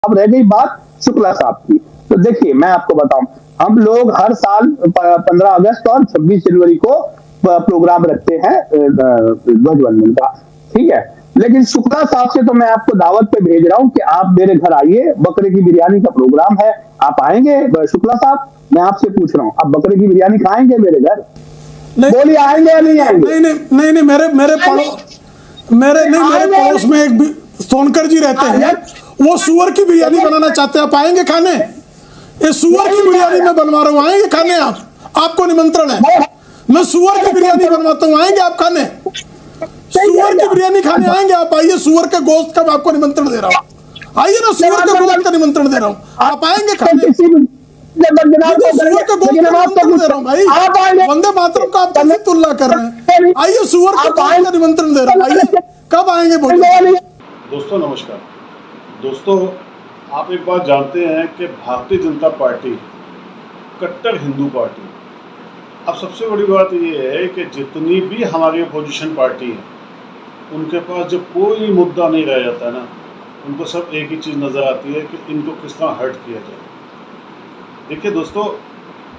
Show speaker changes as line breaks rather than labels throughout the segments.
अब रह गई बात शुक्ला साहब की, तो देखिए मैं आपको बताऊं, हम लोग हर साल 15 अगस्त और 26 जनवरी को प्रोग्राम रखते हैं ध्वजवंदन का, ठीक है। लेकिन शुक्ला साहब से तो मैं आपको दावत पे भेज रहा हूं कि आप मेरे घर आइए, बकरे की बिरयानी का प्रोग्राम है, आप आएंगे? शुक्ला साहब मैं आपसे पूछ रहा हूं, आप बकरे की बिरयानी खाएंगे मेरे घर? बोलिए आएंगे या नहीं आएंगे?
नहीं, मेरे पड़ोस में एक सोनकर जी रहते हैं, वो सुअर की बिरयानी बनाना चाहते हैं, आप आएंगे खाने? ये सुअर की बिरयानी मैं बनवा रहा हूँ, आएंगे खाने? आपको निमंत्रण है, मैं सुअर की बिरयानी बनवाता हूँ, आएंगे आप खाने? सुअर की बिरयानी खाने आएंगे आप? आइए, सुअर के गोश्त का आपको निमंत्रण दे रहा हूँ, आइए ना, सुअर के गोश्त का निमंत्रण दे रहा हूँ, आप आएंगे खाने? सुअर के गोश्त का निमंत्रण दे रहा हूँ भाई, वंदे मातरम का आप कैसे तुलना कर रहे हैं? आइए, सुअर के गोश्त का निमंत्रण दे रहा हूँ, आइए, कब आएंगे बोलिए?
दोस्तों नमस्कार। दोस्तों, आप एक बात जानते हैं कि भारतीय जनता पार्टी कट्टर हिंदू पार्टी। अब सबसे बड़ी बात ये है कि जितनी भी हमारी अपोजिशन पार्टी है, उनके पास जब कोई मुद्दा नहीं रह जाता है ना, उनको सब एक ही चीज़ नज़र आती है कि इनको किस तरह हर्ट किया जाए। देखिए दोस्तों,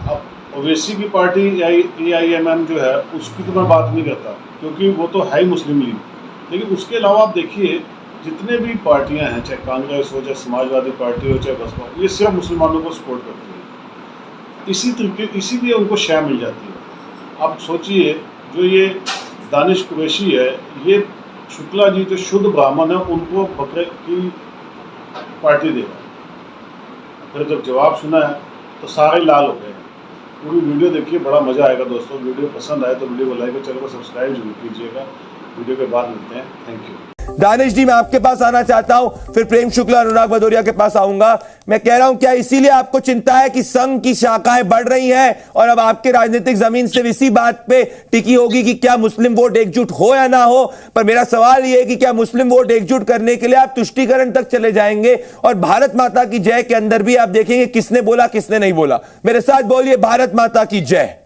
अब ओवैसी की पार्टी AIMM जो है, उसकी तो मैं बात नहीं करता, क्योंकि वो तो है ही मुस्लिम लीग। लेकिन उसके अलावा आप देखिए, जितने भी पार्टियां हैं, चाहे कांग्रेस हो, चाहे समाजवादी पार्टी हो, चाहे बसपा, ये सिर्फ मुसलमानों को सपोर्ट करती है। इसीलिए उनको शय मिल जाती है। अब सोचिए, जो ये दानिश कुरैशी है, ये शुक्ला जी जो शुद्ध ब्राह्मण है, उनको बकरे की पार्टी देगा। फिर जब जवाब सुना है तो सारे लाल हो गए। पूरी वीडियो देखिए, बड़ा मज़ा आएगा दोस्तों। वीडियो पसंद आए तो वीडियो को लाइक और चैनल को सब्सक्राइब जरूर कीजिएगा। वीडियो के बाद मिलते हैं, थैंक यू।
दानिश जी, मैं आपके पास आना चाहता हूं, फिर प्रेम शुक्ला, अनुराग भदौरिया के पास आऊंगा। मैं कह रहा हूं, क्या इसीलिए आपको चिंता है कि संघ की शाखाएं बढ़ रही हैं और अब आपके राजनीतिक जमीन से इसी बात पे टिकी होगी कि क्या मुस्लिम वोट एकजुट हो या ना हो? पर मेरा सवाल यह है कि क्या मुस्लिम वोट एकजुट करने के लिए आप तुष्टीकरण तक चले जाएंगे? और भारत माता की जय के अंदर भी आप देखेंगे किसने बोला, किसने नहीं बोला। मेरे साथ बोलिए, भारत माता की जय।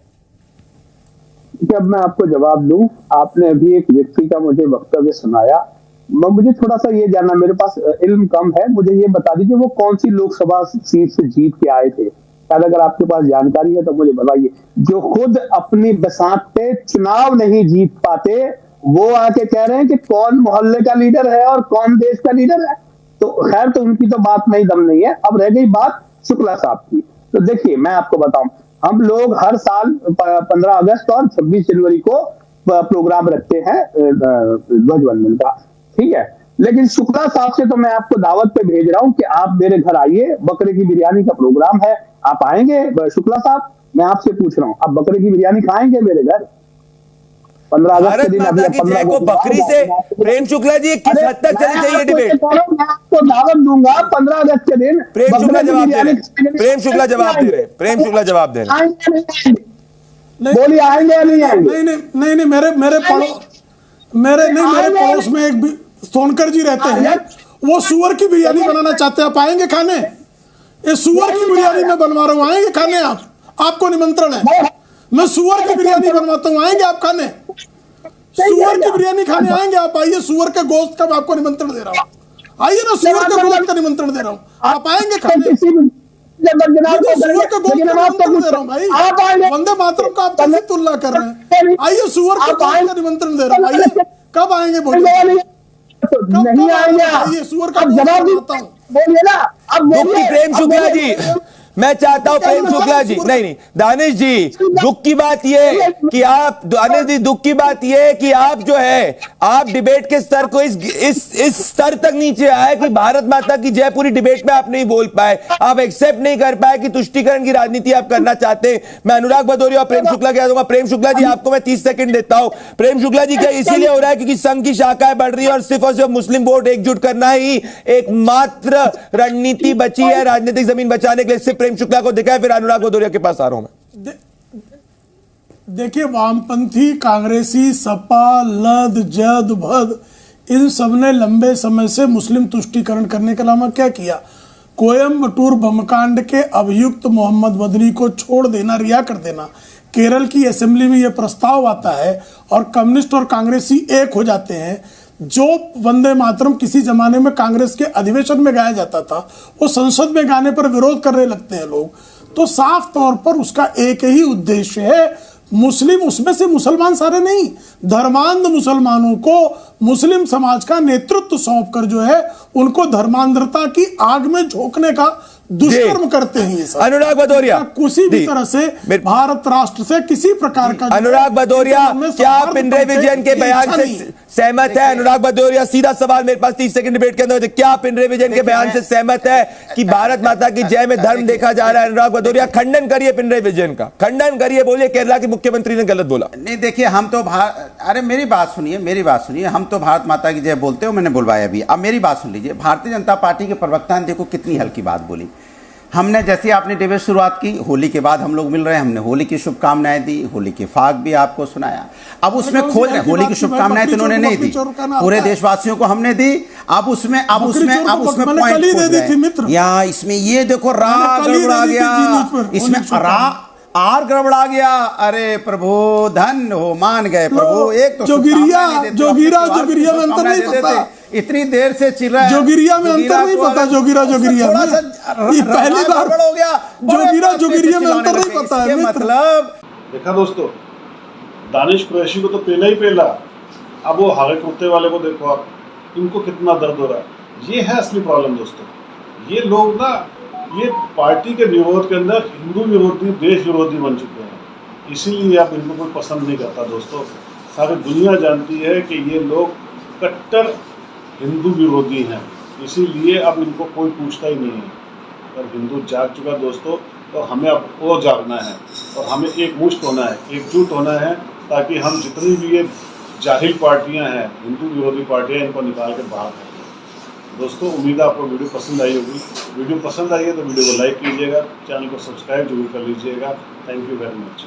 जब मैं आपको जवाब दूं, आपने अभी एक व्यक्ति का मुझे वक्तव्य सुनाया, मुझे थोड़ा सा ये जानना, मेरे पास इल्म कम है, मुझे ये बता दीजिए वो कौन सी लोकसभा सीट से जीत के आए थे? शायद अगर आपके पास जानकारी है तो मुझे बताइए। जो खुद अपनी बसात पे चुनाव नहीं जीत पाते, वो आके कह रहे हैं कि कौन मोहल्ले का लीडर है और कौन देश का लीडर है। तो खैर, तो उनकी तो बात में ही दम नहीं है। अब रह गई बात शुक्ला साहब की, तो देखिए मैं आपको बताऊं, हम लोग हर साल 15 अगस्त और 26 जनवरी को प्रोग्राम रखते हैं ध्वजवंदन का, ठीक है। लेकिन शुक्ला साहब से तो मैं आपको दावत पे भेज रहा हूं कि आप मेरे घर आइए, बकरे की बिरयानी का प्रोग्राम है, आप आएंगे? शुक्ला साहब मैं आपसे पूछ रहा हूं, आप बकरे की बिरयानी खाएंगे मेरे घर 15 अगस्त के दिन? अभी 15
को बकरी से प्रेम शुक्ला जी किस हद तक चली चाहिए डिबेट?
मैं आपको दावत दूंगा 15 अगस्त के दिन।
प्रेम शुक्ला जवाब दे रहे, प्रेम शुक्ला जवाब दे रहे, प्रेम शुक्ला जवाब दे रहे।
बोलिए आएंगे या नहीं आएंगे?
नहीं, मेरे पड़ोस में एक सोनकर जी रहते हैं, वो सुअर की बिरयानी बनाना चाहते हैं, आप आएंगे खाने? ये सुअर की बिरयानी मैं बनवा रहा हूँ, आएंगे खाने? आपको निमंत्रण है, मैं सुअर की बिरयानी बनवाता हूँ, आएंगे आप खाने? सुअर की बिरयानी खाने आएंगे आप? आइए, सुअर के गोश्त का आपको निमंत्रण दे रहा हूँ, आइए ना, सुअर के गोश्त का निमंत्रण दे रहा हूँ, आप आएंगे खाने? सुअर के गोश्त का निमंत्रण दे रहा हूँ भाई, वंदे मातरम का आप कैसे तुलना कर रहे हैं? आइए, सुअर के गोश्त का निमंत्रण दे रहा हूँ, आइए, कब आएंगे बोलिए?
नहीं आएंगे?
सुअर का
जवाब बोलिए ना। अब
प्रेम शुक्ला जी, मैं चाहता हूं प्रेम शुक्ला जी, नहीं दानिश जी, दुख की बात यह कि आप, दानिश जी, दुख की बात यह है कि आप जो है, आप डिबेट के स्तर को इस स्तर तक नीचे आए कि भारत माता की जय पूरी डिबेट में आप नहीं बोल पाए, आप एक्सेप्ट नहीं कर पाए कि तुष्टीकरण की राजनीति आप करना चाहते हैं। मैं अनुराग भदौरिया और प्रेम शुक्ला कह दूंगा। प्रेम शुक्ला जी, आपको मैं 30 सेकंड देता हूं। प्रेम शुक्ला जी, क्या इसीलिए हो रहा है क्योंकि संघ की शाखाएं बढ़ रही है और सिर्फ मुस्लिम वोट एकजुट करना ही एकमात्र रणनीति बची है राजनीतिक जमीन बचाने के लिए? प्रेम शुक्ला को दिखाए, फिर अनुराग भदौरिया के पास आ रहा हूं मैं।
देखिए, वामपंथी, कांग्रेसी, सपा, लद, जद, भद, इन सब ने लंबे समय से मुस्लिम तुष्टीकरण करने के अलावा क्या किया? कोयम्बटूर बमकांड के अभियुक्त मोहम्मद बदरी को छोड़ देना, रिहा कर देना। केरल की असेंबली में यह प्रस्ताव आता है और कम्युनिस्ट और कांग्रेसी एक हो जाते हैं, जो वंदे मातरम किसी जमाने में कांग्रेस के अधिवेशन में गाया जाता था, वो संसद में गाने पर विरोध करने लगते हैं लोग। तो साफ तौर पर उसका एक ही उद्देश्य है, मुस्लिम, उसमें से मुसलमान सारे नहीं, धर्मांध मुसलमानों को मुस्लिम समाज का नेतृत्व सौंपकर जो है उनको धर्मांधता की आग में झोंकने का दुष्कर्म करते हैं ये सब।
अनुराग भदौरिया,
किसी भी तरह से भारत राष्ट्र से किसी प्रकार का,
अनुराग भदौरिया, क्या आप पिनराई विजयन के बयान से सहमत है? अनुराग भदौरिया, सीधा सवाल मेरे पास 30 सेकंड डिबेट के अंदर, क्या आप पिनराई विजयन के बयान से सहमत है कि भारत माता की जय में धर्म देखा जा रहा है? अनुराग भदौरिया, खंडन करिए पिनराई विजयन का, खंडन करिए, बोलिए केरला के मुख्यमंत्री ने गलत बोला।
नहीं देखिए, हम तो अरे मेरी बात सुनिए, हम तो भारत माता की जय बोलते हो, मैंने बुलवाया भी। अब मेरी बात सुन लीजिए, भारतीय जनता पार्टी के प्रवक्ता ने देखो कितनी हल्की बात बोली। हमने, जैसे आपने डिबेट शुरुआत की, होली के बाद हम लोग मिल रहे हैं, हमने होली की शुभकामनाएं दी, होली के फाग भी आपको सुनाया। अब उसमें खोज रहे, होली की शुभकामनाएं तो उन्होंने नहीं दी, पूरे देशवासियों को हमने दी। अब उसमें पॉइंट या इसमें ये देखो राग गड़बड़ा गया, इसमें आर गड़बड़ा गया। अरे प्रभु धन हो, मान गए प्रभु। एक तो
जोगिरिया में अंतर नहीं पता,
इतनी देर से चिल रहा है,
जोगिरिया में अंतर नहीं पता, जोगिरिया में ये पहली बार
हो गया,
जोगिरिया में अंतर नहीं पता है।
मतलब
देखा दोस्तों, दानिश कुरैशी को तो पेला ही पेला, अब वो हारे कुत्ते वाले को देखो आप, इनको कितना दर्द हो रहा है। ये है असली प्रॉब्लम दोस्तों। ये लोग ना, ये पार्टी के विरोध के अंदर हिंदू विरोधी, देश विरोधी बन चुके हैं, इसीलिए आप इनको कोई पसंद नहीं करता दोस्तों। सारी दुनिया जानती है कि ये लोग कट्टर हिंदू विरोधी हैं, इसीलिए अब इनको कोई पूछता ही नहीं है। अगर हिंदू जाग चुका दोस्तों, तो हमें अब और जागना है और हमें एकमुश्त होना है, एकजुट होना है, ताकि हम जितनी भी ये जाहिल पार्टियां हैं, हिंदू विरोधी पार्टियां, इनको निकाल के बाहर करें। दोस्तों, उम्मीद है आपको वीडियो पसंद आई होगी। वीडियो पसंद आई है तो वीडियो को लाइक कीजिएगा, चैनल को सब्सक्राइब जरूर कर लीजिएगा। Thank you very much.